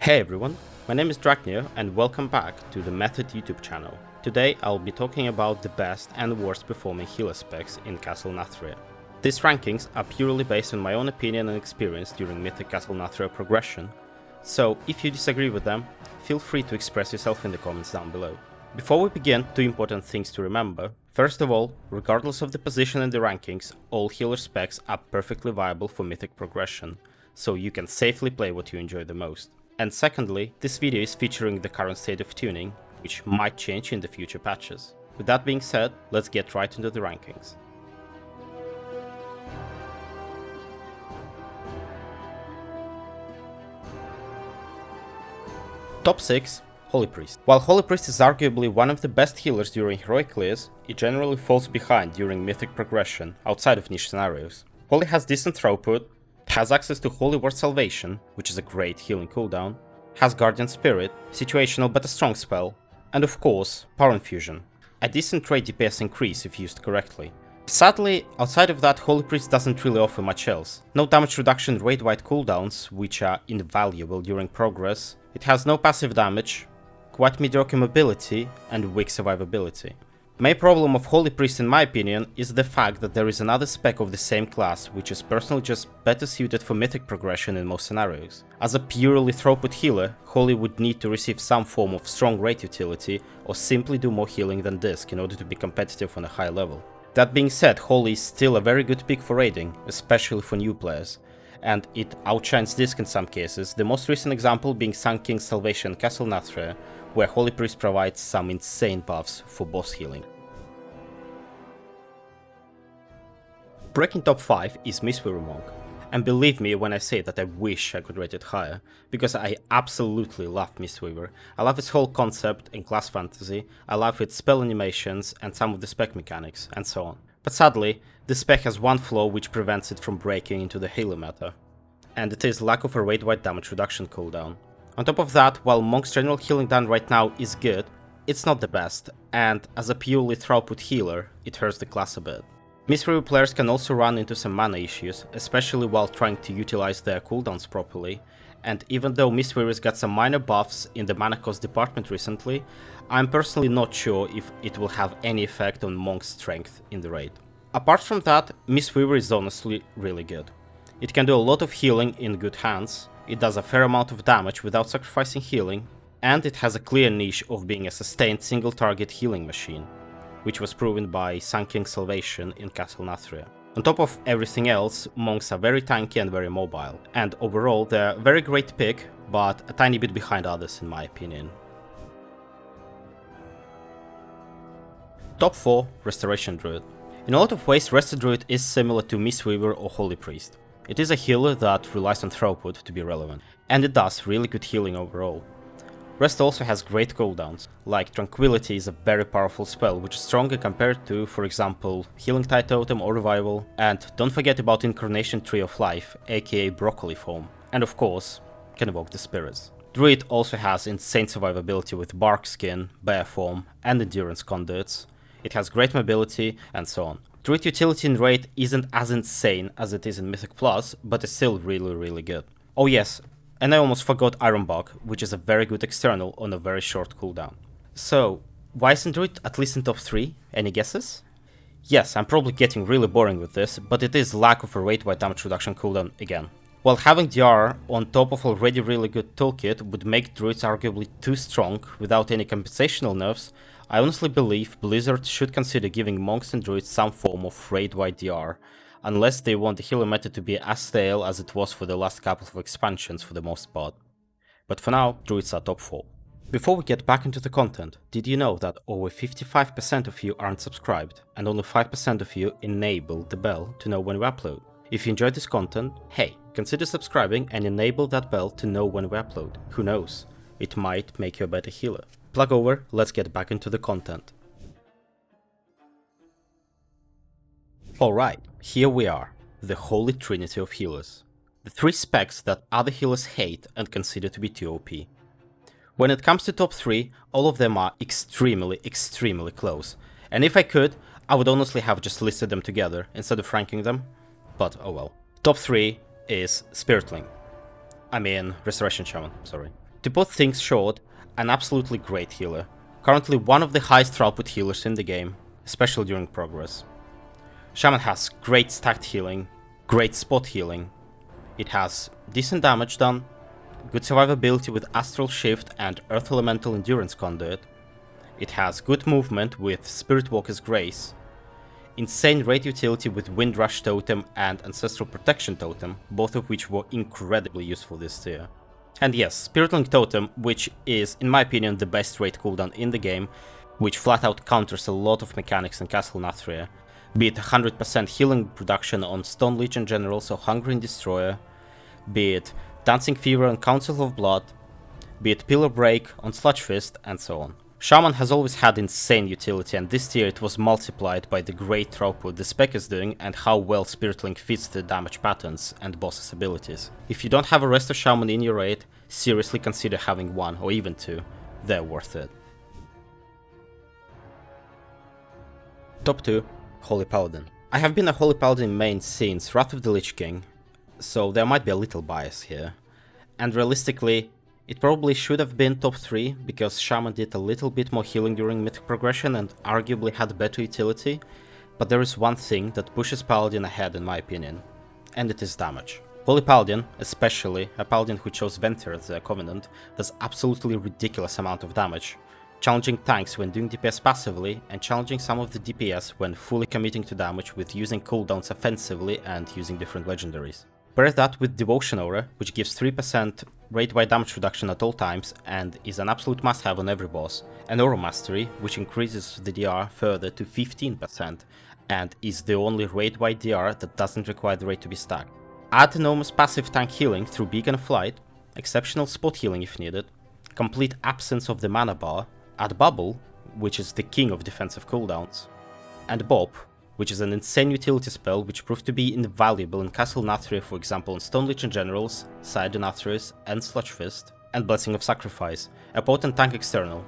Hey everyone, my name is Dragnio and welcome back to the Method YouTube channel. Today I'll be talking about the best and worst performing healer specs in Castle Nathria. These rankings are purely based on my own opinion and experience during Mythic Castle Nathria progression, so if you disagree with them, feel free to express yourself in the comments down below. Before we begin, two important things to remember. First of all, regardless of the position in the rankings, all healer specs are perfectly viable for Mythic progression, so you can safely play what you enjoy the most. And secondly, this video is featuring the current state of tuning, which might change in the future patches. With that being said, let's get right into the rankings. Top 6. Holy Priest. While Holy Priest is arguably one of the best healers during heroic clears, it generally falls behind during mythic progression outside of niche scenarios. Holy has decent throughput, has access to Holy Word Salvation, which is a great healing cooldown, has Guardian Spirit, situational but a strong spell, and of course, Power Infusion, a decent trade DPS increase if used correctly. Sadly, outside of that, Holy Priest doesn't really offer much else. No damage reduction raid-wide cooldowns, which are invaluable during progress, it has no passive damage, quite mediocre mobility, and weak survivability. The main problem of Holy Priest in my opinion is the fact that there is another spec of the same class which is personally just better suited for mythic progression in most scenarios. As a purely throughput healer, Holy would need to receive some form of strong raid utility or simply do more healing than Disc in order to be competitive on a high level. That being said, Holy is still a very good pick for raiding, especially for new players, and it outshines Disc in some cases, the most recent example being Sun King's Salvation in Castle Nathria, where Holy Priest provides some insane buffs for boss healing. Breaking top 5 is MISTWEAVER Monk, and believe me when I say that I wish I could rate it higher, because I absolutely love MISTWEAVER. I love its whole concept in class fantasy, I love its spell animations and some of the spec mechanics, and so on. But sadly, this spec has one flaw which prevents it from breaking into the healer meta, and it is lack of a raid-wide damage reduction cooldown. On top of that, while Monk's general healing done right now is good, it's not the best, and as a purely throughput healer, it hurts the class a bit. MISTWEAVER players can also run into some mana issues, especially while trying to utilize their cooldowns properly, and even though MISTWEAVER's got some minor buffs in the mana cost department recently, I'm personally not sure if it will have any effect on Monk's strength in the raid. Apart from that, MISTWEAVER is honestly really good. It can do a lot of healing in good hands, it does a fair amount of damage without sacrificing healing, and it has a clear niche of being a sustained single target healing machine, which was proven by Sun King's Salvation in Castle Nathria. On top of everything else, monks are very tanky and very mobile, and overall they're a very great pick, but a tiny bit behind others in my opinion. Top 4. Restoration Druid. In a lot of ways, Rest Druid is similar to MISTWEAVER or Holy Priest. It is a healer that relies on throughput to be relevant, and it does really good healing overall. Rest also has great cooldowns, like Tranquility is a very powerful spell which is stronger compared to, for example, Healing Tide Totem or Revival, and don't forget about Incarnation Tree of Life, aka Broccoli Form, and of course, can evoke the spirits. Druid also has insane survivability with Bark Skin, Bear Form, and Endurance Conduits, it has great mobility, and so on. Druid utility in raid isn't as insane as it is in Mythic Plus, but it's still really good. Oh yes, and I almost forgot Ironbog, which is a very good external on a very short cooldown. So, why isn't Druid at least in top 3? Any guesses? Yes, I'm probably getting really boring with this, but it is lack of a raid-wide damage reduction cooldown again. While having DR on top of already really good toolkit would make Druids arguably too strong without any compensational nerfs, I honestly believe Blizzard should consider giving monks and druids some form of raid-wide DR, unless they want the healer meta to be as stale as it was for the last couple of expansions for the most part. But for now, druids are top 4. Before we get back into the content, did you know that over 55% of you aren't subscribed, and only 5% of you enable the bell to know when we upload? If you enjoyed this content, hey, consider subscribing and enable that bell to know when we upload. Who knows, it might make you a better healer. Plug over, let's get back into the content. Alright, here we are, the holy trinity of healers. The 3 specs that other healers hate and consider to be too OP. When it comes to top 3, all of them are extremely close, and if I could, I would honestly have just listed them together instead of ranking them, but oh well. Top 3 is Spiritling. I mean, Restoration Shaman, sorry. To put things short, an absolutely great healer. Currently one of the highest throughput healers in the game, especially during progress. Shaman has great stacked healing, great spot healing. It has decent damage done, good survivability with Astral Shift and Earth Elemental Endurance Conduit. It has good movement with Spirit Walker's Grace, insane raid utility with Wind Rush Totem and Ancestral Protection Totem, both of which were incredibly useful this tier. And yes, Spirit Link Totem, which is, in my opinion, the best raid cooldown in the game, which flat out counters a lot of mechanics in Castle Nathria, be it 100% healing production on Stone Legion Generals or Hungering Destroyer, be it Dancing Fever on Council of Blood, be it Pillar Break on Sludge Fist, and so on. Shaman has always had insane utility, and this tier it was multiplied by the great throughput the spec is doing and how well Spirit Link fits the damage patterns and boss's abilities. If you don't have a Resto Shaman in your raid, seriously consider having one or even two, they're worth it. Top 2. Holy Paladin. I have been a Holy Paladin main since Wrath of the Lich King, so there might be a little bias here. And realistically, it probably should have been top 3, because Shaman did a little bit more healing during mythic progression and arguably had better utility, but there is one thing that pushes Paladin ahead in my opinion, and it is damage. Holy Paladin, especially a Paladin who chose Venter as their Covenant, does absolutely ridiculous amount of damage, challenging tanks when doing DPS passively and challenging some of the DPS when fully committing to damage with using cooldowns offensively and using different legendaries. Pair that with Devotion Aura, which gives 3% raid-wide damage reduction at all times and is an absolute must-have on every boss, and Aura Mastery, which increases the DR further to 15% and is the only raid-wide DR that doesn't require the raid to be stacked. Add enormous passive tank healing through Beacon of Flight, exceptional spot healing if needed, complete absence of the mana bar, add Bubble, which is the king of defensive cooldowns, and Bop, which is an insane utility spell which proved to be invaluable in Castle Nathria, for example on Stone Legion Generals, Side Nathrius and Sludge Fist, and Blessing of Sacrifice, a potent tank external,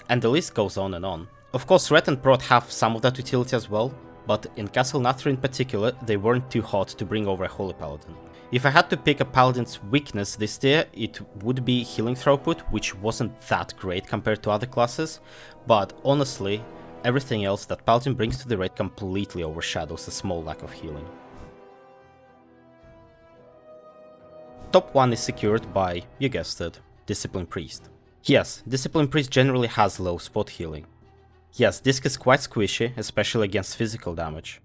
and the list goes on and on. Of course Ret and Prot have some of that utility as well, but in Castle Nathria in particular they weren't too hot to bring over a Holy Paladin. If I had to pick a Paladin's weakness this tier, it would be healing throughput, which wasn't that great compared to other classes, but honestly, everything else that Paladin brings to the raid completely overshadows a small lack of healing. Top 1 is secured by, you guessed it, Discipline Priest. Yes, Discipline Priest generally has low spot healing. Yes, Disc is quite squishy, especially against physical damage.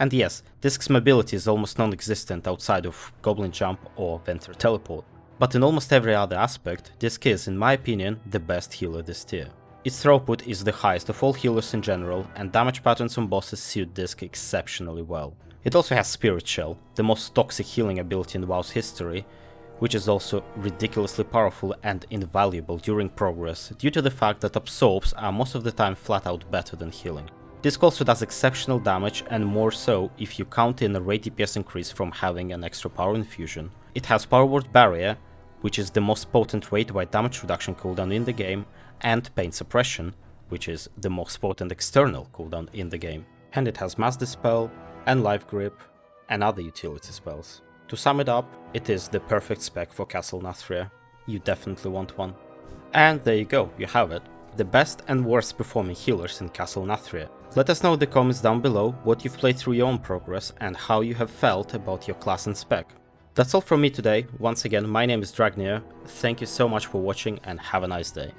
And yes, Disc's mobility is almost non-existent outside of Goblin Jump or Venter Teleport. But in almost every other aspect, Disc is, in my opinion, the best healer this tier. Its throughput is the highest of all healers in general, and damage patterns on bosses suit Disc exceptionally well. It also has Spirit Shell, the most toxic healing ability in WoW's history, which is also ridiculously powerful and invaluable during progress, due to the fact that absorbs are most of the time flat out better than healing. Disc also does exceptional damage, and more so if you count in a raid DPS increase from having an extra power infusion. It has Power Word Barrier, which is the most potent raid-wide damage reduction cooldown in the game, and Pain Suppression, which is the most potent external cooldown in the game. And it has Mass Dispel, and Life Grip, and other utility spells. To sum it up, it is the perfect spec for Castle Nathria. You definitely want one. And there you go, you have it. The best and worst performing healers in Castle Nathria. Let us know in the comments down below what you've played through your own progress and how you have felt about your class and spec. That's all from me today. Once again, my name is Dragnio. Thank you so much for watching and have a nice day.